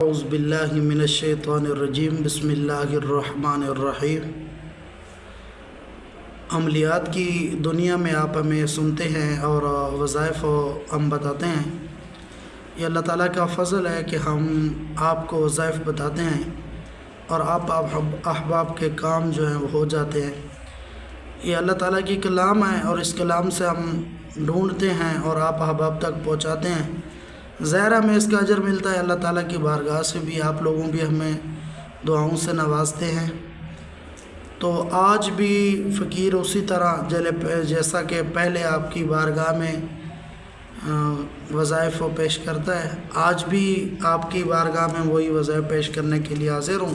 اعوذ باللہ من الشیطان الرجیم بسم اللہ الرحمن الرحیم۔ عملیات کی دنیا میں آپ ہمیں سنتے ہیں اور وظائف ہم بتاتے ہیں۔ یہ اللہ تعالیٰ کا فضل ہے کہ ہم آپ کو وظائف بتاتے ہیں اور آپ احباب کے کام جو ہیں وہ ہو جاتے ہیں۔ یہ اللہ تعالیٰ کی کلام ہے اور اس کلام سے ہم ڈھونڈتے ہیں اور آپ احباب تک پہنچاتے ہیں۔ ظاہر ہمیں اس کا اجر ملتا ہے، اللہ تعالیٰ کی بارگاہ سے بھی آپ لوگوں بھی ہمیں دعاؤں سے نوازتے ہیں۔ تو آج بھی فقیر اسی طرح جیسا کہ پہلے آپ کی بارگاہ میں وظائف پیش کرتا ہے، آج بھی آپ کی بارگاہ میں وہی وظائف پیش کرنے کے لیے حاضر ہوں۔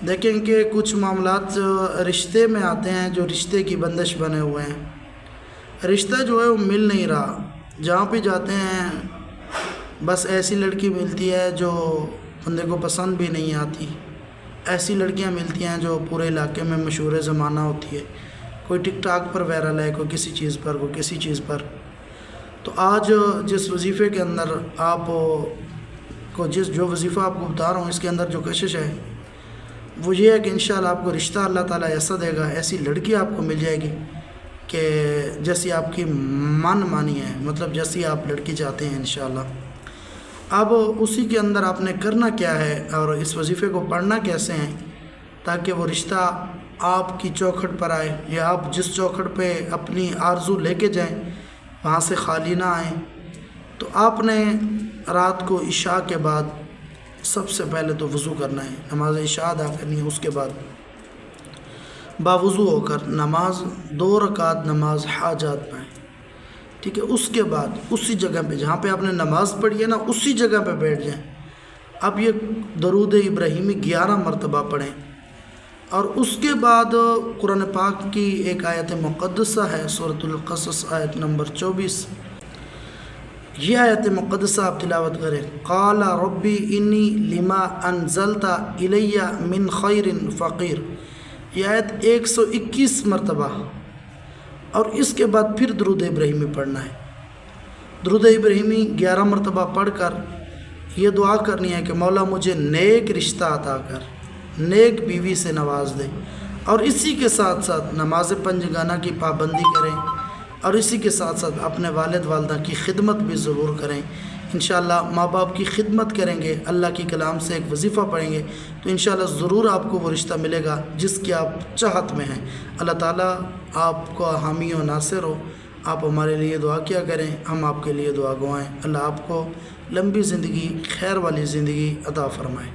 دیکھیں کہ کچھ معاملات رشتے میں آتے ہیں جو رشتے کی بندش بنے ہوئے ہیں۔ رشتہ جو ہے وہ مل نہیں رہا، جہاں پہ جاتے ہیں بس ایسی لڑکی ملتی ہے جو بندے کو پسند بھی نہیں آتی، ایسی لڑکیاں ملتی ہیں جو پورے علاقے میں مشہور زمانہ ہوتی ہے، کوئی ٹک ٹاک پر وائرل ہے، کوئی کسی چیز پر، کوئی کسی چیز پر۔ تو آج جس وظیفے کے اندر آپ کو جو وظیفہ آپ کو بتا رہا ہوں، اس کے اندر جو کشش ہے وہ یہ ہے کہ انشاءاللہ آپ کو رشتہ اللہ تعالیٰ ایسا دے گا، ایسی لڑکی آپ کو مل جائے گی کہ جیسی آپ کی من مانی ہے، مطلب جیسی آپ لڑکی چاہتے ہیں انشاءاللہ۔ اب اسی کے اندر آپ نے کرنا کیا ہے اور اس وظیفے کو پڑھنا کیسے ہیں تاکہ وہ رشتہ آپ کی چوکھٹ پر آئے، یا آپ جس چوکھٹ پہ اپنی آرزو لے کے جائیں وہاں سے خالی نہ آئیں۔ تو آپ نے رات کو عشاء کے بعد سب سے پہلے تو وضو کرنا ہے، نماز عشاء ادا کرنی ہے، اس کے بعد باوضو ہو کر نماز 2 رکعت نماز حاجات پڑھیں، ٹھیک ہے۔ اس کے بعد اسی جگہ پہ جہاں پہ آپ نے نماز پڑھی ہے نا، اسی جگہ پہ بیٹھ جائیں۔ اب یہ درود ابراہیمی 11 مرتبہ پڑھیں، اور اس کے بعد قرآن پاک کی ایک آیت مقدسہ ہے، سورۃ القصص آیت نمبر 24۔ یہ آیت مقدسہ آپ تلاوت کریں، قال ربی انی لما انزلت الی من خیر فقیر۔ یہ آیت 121 مرتبہ، اور اس کے بعد پھر درود ابراہیمی پڑھنا ہے۔ درود ابراہیمی 11 مرتبہ پڑھ کر یہ دعا کرنی ہے کہ مولا مجھے نیک رشتہ عطا کر، نیک بیوی سے نواز دے، اور اسی کے ساتھ ساتھ نماز پنجگانہ کی پابندی کریں، اور اسی کے ساتھ ساتھ اپنے والد والدہ کی خدمت بھی ضرور کریں۔ انشاءاللہ ماں باپ کی خدمت کریں گے، اللہ کی کلام سے ایک وظیفہ پڑھیں گے تو انشاءاللہ ضرور آپ کو وہ رشتہ ملے گا جس کی آپ چاہت میں ہیں۔ اللہ تعالیٰ آپ کو حامی و ناصر ہو۔ آپ ہمارے لیے دعا کیا کریں، ہم آپ کے لیے دعا گوائیں۔ اللہ آپ کو لمبی زندگی، خیر والی زندگی عطا فرمائے۔